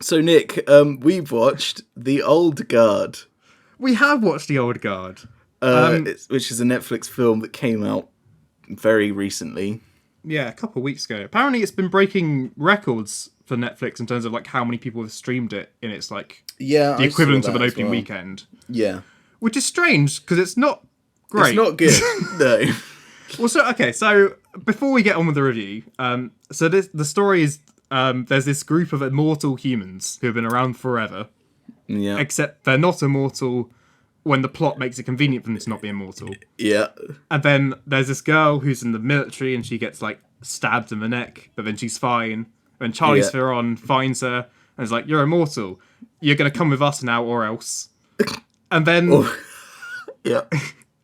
So Nick, we've watched The Old Guard, We have watched The Old Guard. Um, which is a Netflix film that came out very recently. yeah, a couple of weeks ago. Apparently, it's been breaking records for Netflix in terms of like how many people have streamed it in its like Yeah, the I saw equivalent of that an as opening well. weekend, Yeah, which is strange because it's not it's great. not good. No. Well, so before we get on with the review, the story is there's this group of immortal humans who have been around forever, Yeah, except they're not immortal when the plot makes it convenient for them to not be immortal. yeah, And then there's this girl who's in the military and she gets like stabbed in the neck, but then she's fine. And Charlie yeah. Theron finds her and is like, "You're immortal. You're gonna come with us now, or else." And then Oh, yeah.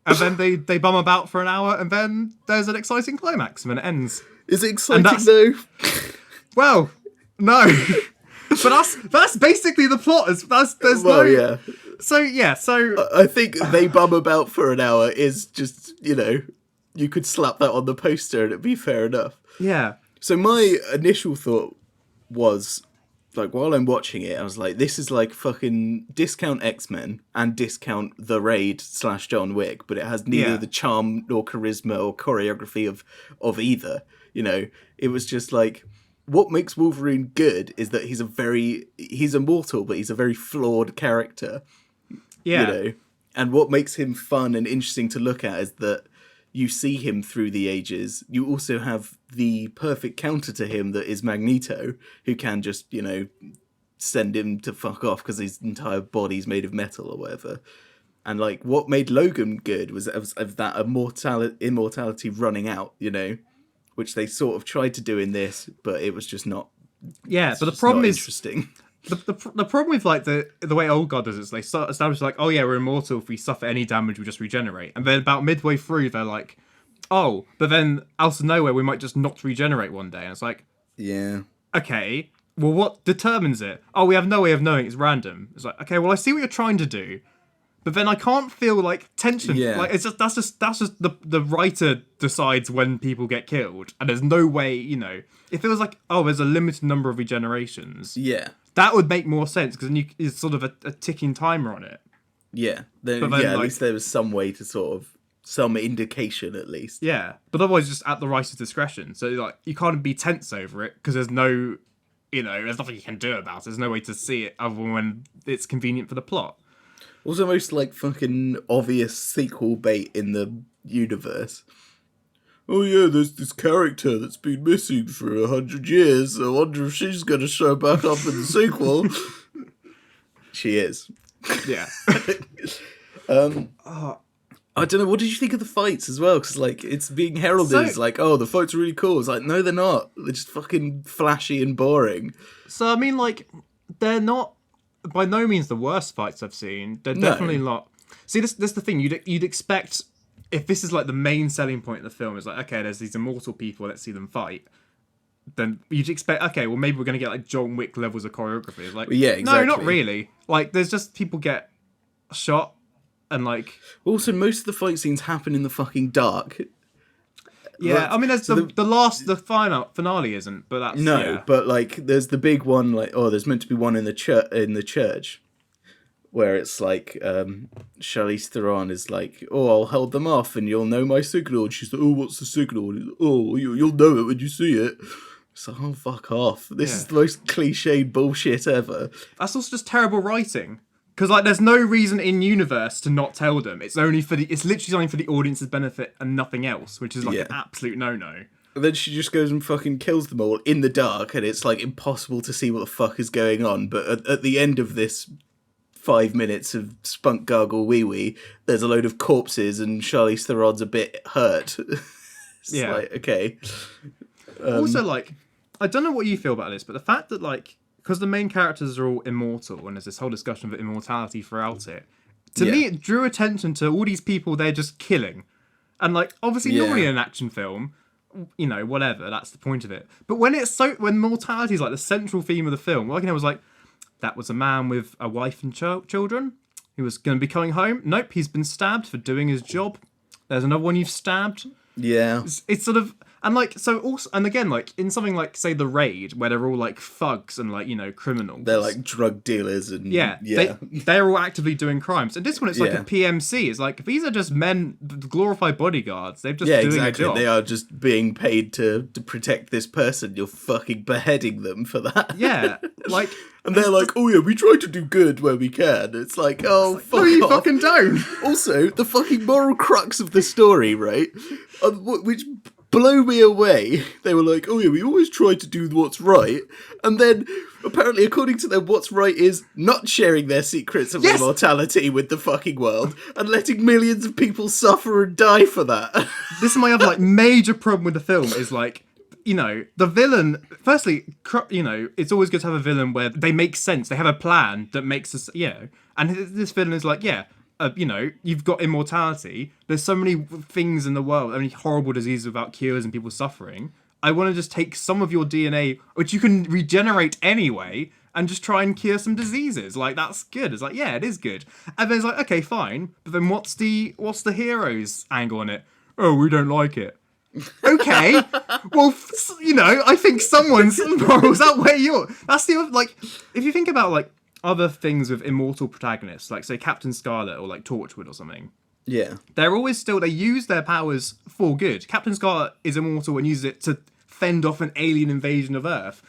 they bum about for an hour, and then there's an exciting climax, and then it ends. Is it exciting that's- though? Well, no, but that's basically the plot. There's Well, no. yeah. So I think they bum about for an hour is just, you could slap that on the poster and it'd be fair enough. yeah. So my initial thought was, like, while I'm watching it, I was like, this is like fucking discount X-Men and discount The Raid / John Wick, but it has neither Yeah. the charm nor charisma or choreography of either. It was just like, what makes Wolverine good is that he's immortal, but he's a very flawed character. Yeah. And what makes him fun and interesting to look at is that you see him through the ages. You also have the perfect counter to him that is Magneto, who can just, send him to fuck off because his entire body's made of metal or whatever. And like what made Logan good was of that immortality running out, which they sort of tried to do in this, but it was just not. Yeah, but the just problem not is interesting. the problem with like the way Old God does it is they start establish like, oh yeah, we're immortal. If we suffer any damage, we just regenerate. And then about midway through, they're like, oh, but then out of nowhere, we might just not regenerate one day. And it's like, Yeah. okay, well, what determines it? Oh, we have no way of knowing. It's random. It's like, okay, well, I see what you're trying to do, but then I can't feel like tension. Yeah. Like that's just the writer decides when people get killed, and there's no way, if it was like, oh, there's a limited number of regenerations. Yeah. That would make more sense because then it's sort of a ticking timer on it. Yeah. But then, At least there was some way to sort of, some indication at least. Yeah, but otherwise just at the writer's discretion. So like you can't be tense over it because there's no, there's nothing you can do about it. There's no way to see it other than when it's convenient for the plot. Also, most like fucking obvious sequel bait in the universe. Oh yeah, there's this character that's been missing for 100 years. I wonder if she's gonna show back up in the sequel. She is. Yeah. I don't know. What did you think of the fights as well? Because like it's being heralded as like, oh, the fights are really cool. It's like, no, they're not. They're just fucking flashy and boring. So I mean, like, they're not by no means the worst fights I've seen. They're definitely not. See, this the thing. You'd expect if this is like the main selling point of the film is like, okay, there's these immortal people. Let's see them fight. Then you'd expect, okay, well maybe we're gonna get like John Wick levels of choreography. It's like, yeah, exactly. No, not really. Like, there's just people get shot and like. Also, most of the fight scenes happen in the fucking dark. Yeah, I mean, there's the finale isn't, but that's No, yeah. but like there's the big one. Like, oh, there's meant to be one in the church, where it's like Charlize Theron is like, oh, I'll hold them off and you'll know my signal. And she's like, oh, what's the signal? And he's like, oh, you'll know it when you see it. It's like, oh, fuck off. This is the most cliched bullshit ever. That's also just terrible writing. Because like, there's no reason in universe to not tell them. It's literally only for the audience's benefit and nothing else, which is like an absolute no-no. And then she just goes and fucking kills them all in the dark, and it's like impossible to see what the fuck is going on. But at the end of this 5 minutes of spunk gargle wee wee, there's a load of corpses, and Charlize Theron's a bit hurt. It's like, okay. Also, like, I don't know what you feel about this, but the fact that like, because the main characters are all immortal, and there's this whole discussion of immortality throughout it. To me, it drew attention to all these people they're just killing, and like, obviously, normally in an action film, whatever, that's the point of it. But when mortality is like the central theme of the film, what I was like, that was a man with a wife and children who was going to be coming home. Nope, he's been stabbed for doing his job. There's another one you've stabbed. Yeah. It's sort of, And like, so also, and again, like in something like say The Raid, where they're all like thugs and like, you know, criminals. They're like drug dealers and yeah. They're all actively doing crimes. And this one, it's like a PMC. It's like these are just men, glorified bodyguards. They're just doing a job. They are just being paid to protect this person. You're fucking beheading them for that. Yeah, like. And they're like, oh yeah, we try to do good where we can. It's like, oh, fuck off. No, you fucking don't. Also, the fucking moral crux of the story, right? Which blow me away. They were like, oh yeah, we always try to do what's right. And then, apparently, according to them, what's right is not sharing their secrets of immortality with the fucking world and letting millions of people suffer and die for that. This is my other, like, major problem with the film is, like, you know, the villain, firstly, you know, it's always good to have a villain where they make sense. They have a plan that makes us, you know, and this villain is like, you know, you've got immortality. There's so many things in the world, I mean, horrible diseases without cures and people suffering. I want to just take some of your DNA, which you can regenerate anyway, and just try and cure some diseases. Like, that's good. It's like, yeah, it is good. And then it's like, okay, fine. But then what's the hero's angle on it? Oh, we don't like it. Okay, well, you know, I think someone's morals outweigh yours. That's the, like, if you think about, like, other things with immortal protagonists, like, say, Captain Scarlet or, like, Torchwood or something. Yeah. They're always still, they use their powers for good. Captain Scarlet is immortal and uses it to fend off an alien invasion of Earth.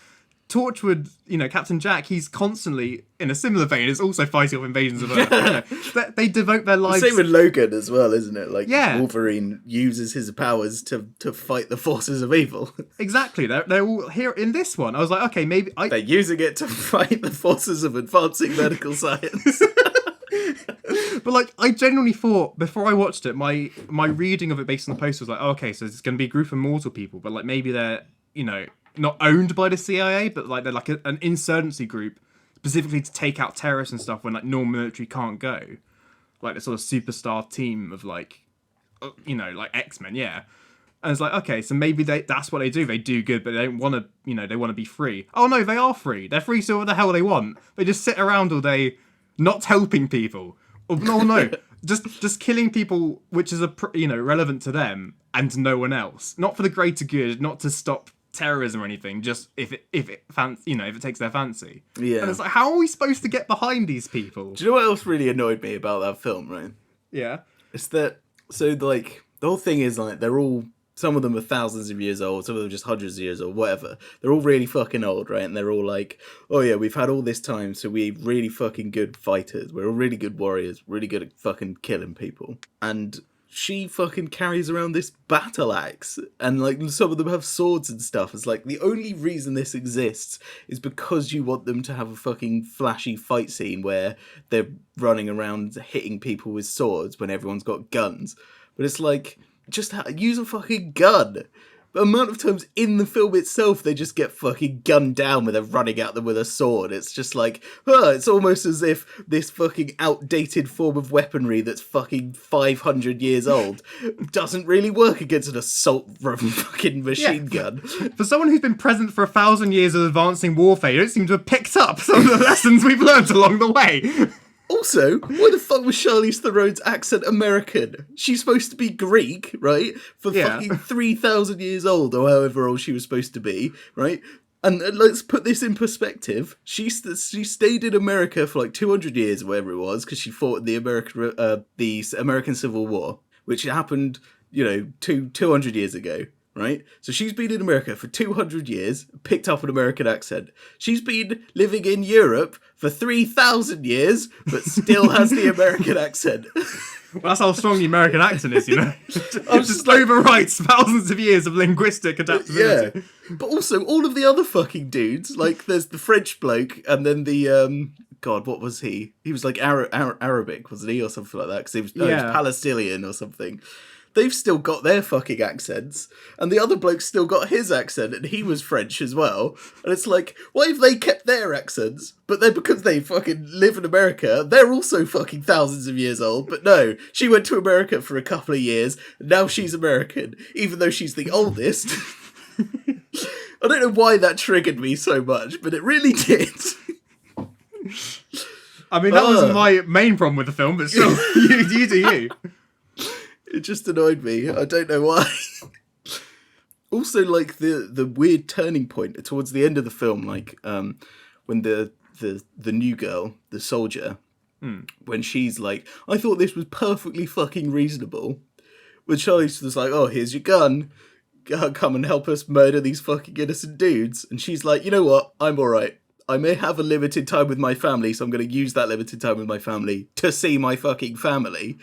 Torchwood, you know, Captain Jack, he's constantly, in a similar vein, is also fighting off invasions of Earth. You know, they devote their lives... Same with Logan as well, isn't it? Like, Wolverine uses his powers to fight the forces of evil. Exactly. They're all here in this one. I was like, okay, maybe... They're using it to fight the forces of advancing medical science. But, like, I genuinely thought, before I watched it, my reading of it based on the poster was like, oh, okay, so it's going to be a group of mortal people, but, like, maybe they're, you know... not owned by the CIA, but like they're like an insurgency group specifically to take out terrorists and stuff when like normal military can't go, like the sort of superstar team of like, you know, like X-Men, yeah. And it's like, okay, so maybe that's what they do. They do good, but they don't want to, you know, they want to be free. Oh no, they are free. They're free to do what the hell they want. They just sit around all day, not helping people. Or no, just killing people, which is you know, relevant to them and to no one else. Not for the greater good, not to stop terrorism or anything, just if it takes their fancy. Yeah. And it's like, how are we supposed to get behind these people? Do you know what else really annoyed me about that film, right? Yeah. It's that, so like, the whole thing is like, they're all, some of them are thousands of years old, some of them just hundreds of years old, whatever. They're all really fucking old, right? And they're all like, oh yeah, we've had all this time, so we're really fucking good fighters. We're all really good warriors, really good at fucking killing people. And she fucking carries around this battle axe, and like some of them have swords and stuff. It's like the only reason this exists is because you want them to have a fucking flashy fight scene where they're running around hitting people with swords when everyone's got guns. But it's like, just use a fucking gun. The amount of times in the film itself they just get fucking gunned down with them running at them with a sword. It's just like, it's almost as if this fucking outdated form of weaponry that's fucking 500 years old doesn't really work against an assault fucking machine gun. For someone who's been present for 1,000 years of advancing warfare, you don't seem to have picked up some of the lessons we've learned along the way. Also, why the fuck was Charlize Theron's accent American? She's supposed to be Greek, right? For fucking 3,000 years old, or however old she was supposed to be, right? And let's put this in perspective. She stayed in America for like 200 years, or whatever it was, because she fought in the American Civil War, which happened, you know, 200 years ago. Right? So she's been in America for 200 years, picked up an American accent. She's been living in Europe for 3,000 years, but still has the American accent. Well, that's how strong the American accent is, you know? Just overwrites thousands of years of linguistic adaptability. Yeah. But also, all of the other fucking dudes, like there's the French bloke, and then the, God, what was he? He was like Arabic, wasn't he? Or something like that, because he was Palestinian or something. They've still got their fucking accents, and the other bloke's still got his accent, and he was French as well. And it's like, why have they kept their accents? But then because they fucking live in America, they're also fucking thousands of years old. But no, she went to America for a couple of years, and now she's American, even though she's the oldest. I don't know why that triggered me so much, but it really did. I mean, that was my main problem with the film, but still, you do you. It just annoyed me. I don't know why. Also, like the weird turning point towards the end of the film, like when the new girl, the soldier, when she's like, I thought this was perfectly fucking reasonable. When Charlie's just like, oh, here's your gun. Come and help us murder these fucking innocent dudes. And she's like, you know what? I'm all right. I may have a limited time with my family, so I'm going to use that limited time with my family to see my fucking family.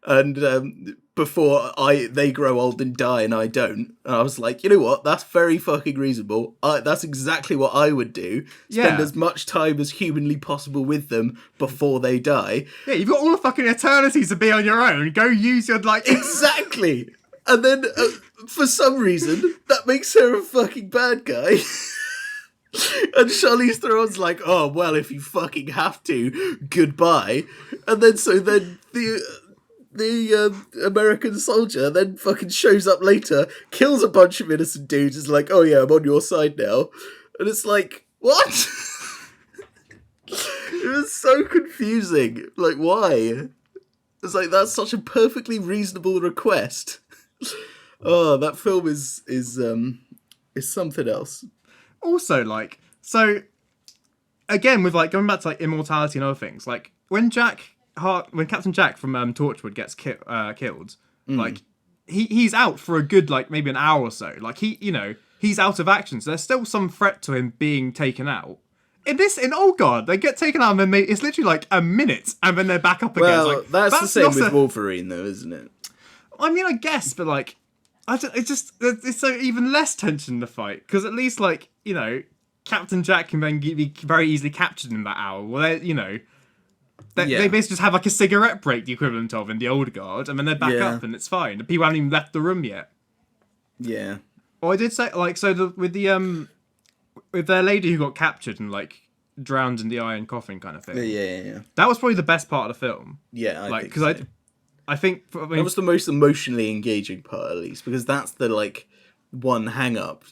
And before they grow old and die and I don't. And I was like, you know what? That's very fucking reasonable. That's exactly what I would do. Spend as much time as humanly possible with them before they die. Yeah, you've got all the fucking eternity to be on your own. Go use your, like... Exactly! And then, for some reason, that makes her a fucking bad guy. And Charlize Theron's like, oh, well, if you fucking have to, goodbye. And then, the American soldier then fucking shows up later, kills a bunch of innocent dudes, is like, oh yeah, I'm on your side now. And it's like, what? It was so confusing. Like, why? It's like, that's such a perfectly reasonable request. Oh, that film is something else. Also, like, so again with like going back to like immortality and other things, like when Captain Jack from Torchwood gets killed, like he's out for a good like maybe an hour or so. Like he's out of action, so there's still some threat to him being taken out. In Old Guard, they get taken out and then it's literally like a minute and then they're back up again. Well, like, that's the same with Wolverine though, isn't it? I mean, I guess, but like, it's so even less tension in the fight because at least like Captain Jack can then be very easily captured in that hour. Well, they basically just have like a cigarette break, the equivalent of in the Old Guard, and then they're back up and it's fine. The people haven't even left the room yet. Yeah. Well, I did say like with their lady who got captured and like drowned in the iron coffin kind of thing. Yeah. That was probably the best part of the film. Yeah, I think because so. I think that was the most emotionally engaging part, at least, because that's the like one hang up.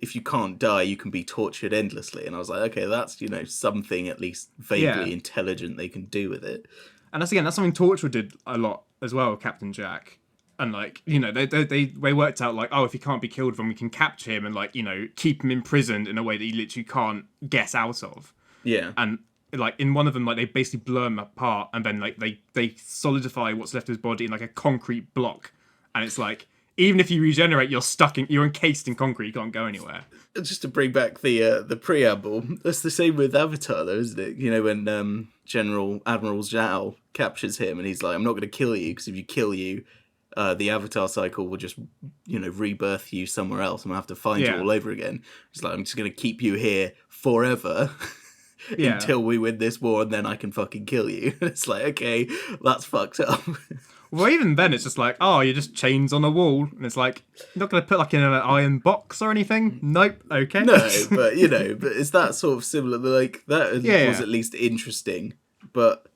If you can't die, you can be tortured endlessly. And I was like, okay, that's something at least vaguely intelligent they can do with it. And that's something Torchwood did a lot as well, Captain Jack. And like they worked out like, oh, if he can't be killed, then we can capture him and like keep him imprisoned in a way that he literally can't get out of. Yeah. And like in one of them, like they basically blow him apart and then like they solidify what's left of his body in like a concrete block, and it's like even if you regenerate, you're encased in concrete, you can't go anywhere. Just to bring back the preamble, that's the same with Avatar though, isn't it? When Admiral Zhao captures him and he's like, I'm not going to kill you because if you kill you, the Avatar cycle will just rebirth you somewhere else and I'll have to find you all over again. It's like, I'm just going to keep you here forever. Until we win this war, and then I can fucking kill you. It's like, okay, that's fucked up. Well, even then, it's just like, oh, you're just chains on a wall, and it's like, you're not going to put like in an iron box or anything. Nope. Okay. No, but but it's that sort of similar. Like that was at least interesting. But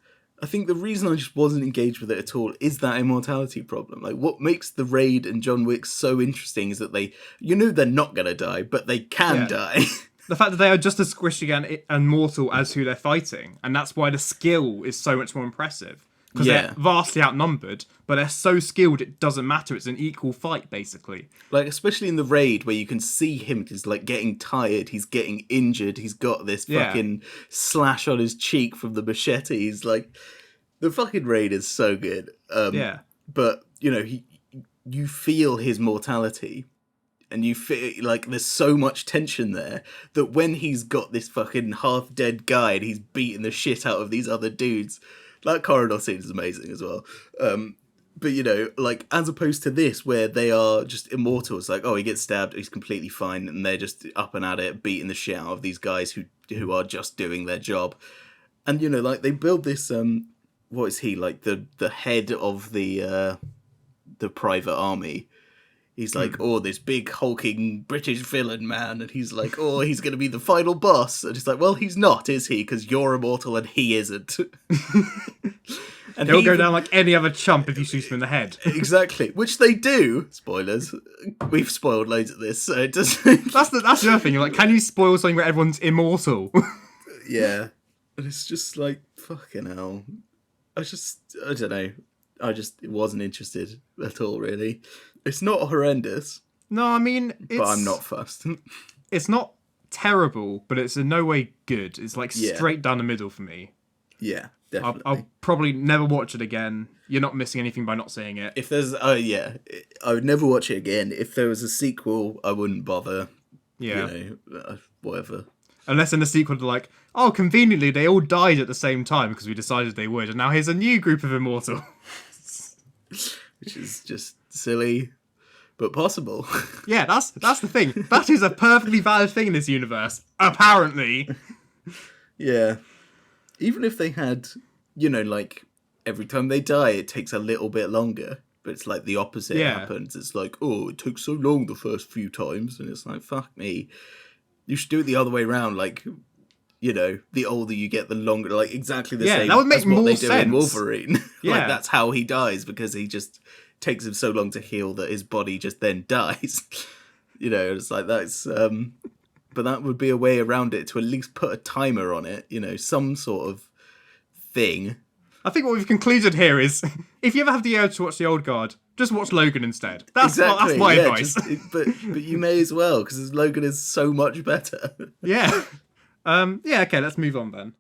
I think the reason I just wasn't engaged with it at all is that immortality problem. Like, what makes the Raid and John Wick so interesting is that they, they're not going to die, but they can die. The fact that they are just as squishy and mortal as who they're fighting. And that's why the skill is so much more impressive. Because they're vastly outnumbered, but they're so skilled it doesn't matter. It's an equal fight, basically. Like, especially in the Raid, where you can see him, he's like getting tired, he's getting injured, he's got this fucking slash on his cheek from the machete. He's like, the fucking Raid is so good. But, you feel his mortality. And you feel like there's so much tension there that when he's got this fucking half-dead guy and he's beating the shit out of these other dudes, that corridor scene is amazing as well. But, like, as opposed to this, where they are just immortal, it's like, oh, he gets stabbed, he's completely fine, and they're just up and at it, beating the shit out of these guys who are just doing their job. And, like, they build this, what is he, like, the head of the private army. He's like, oh, this big hulking British villain man. And he's like, oh, he's going to be the final boss. And it's like, well, he's not, is he? Because you're immortal and he isn't. And he'll go down like any other chump if you shoot him in the head. Exactly. Which they do. Spoilers. We've spoiled loads of this, so it doesn't... That's the other thing. You're like, can you spoil something where everyone's immortal? Yeah. And it's just like, fucking hell. I don't know. I just wasn't interested at all, really. It's not horrendous. No, I mean, but I'm not fussed. It's not terrible, but it's in no way good. It's like Yeah. straight down the middle for me. Yeah, definitely. I'll probably never watch it again. You're not missing anything by not seeing it. If there's, I would never watch it again. If there was a sequel, I wouldn't bother. Yeah. You know, whatever. Unless in the sequel they're like, oh, conveniently they all died at the same time because we decided they would, and now here's a new group of immortal. Which is just silly, but possible. Yeah, that's the thing. That is a perfectly valid thing in this universe, apparently. Yeah. Even if they had, you know, like, every time they die, it takes a little bit longer. But it's like the opposite happens. It's like, oh, it took so long the first few times. And it's like, fuck me. You should do it the other way around. Like, you know, the older you get, the longer. Like, exactly the same that would make as what more they do sense. in Wolverine. Yeah. Like, that's how he dies, because he just takes him so long to heal that his body just then dies. You know, it's like, that's... but that would be a way around it, to at least put a timer on it. You know, some sort of thing. I think what we've concluded here is, if you ever have the urge to watch The Old Guard, just watch Logan instead. That's my advice. But you may as well, because Logan is so much better. Yeah. Okay, let's move on then.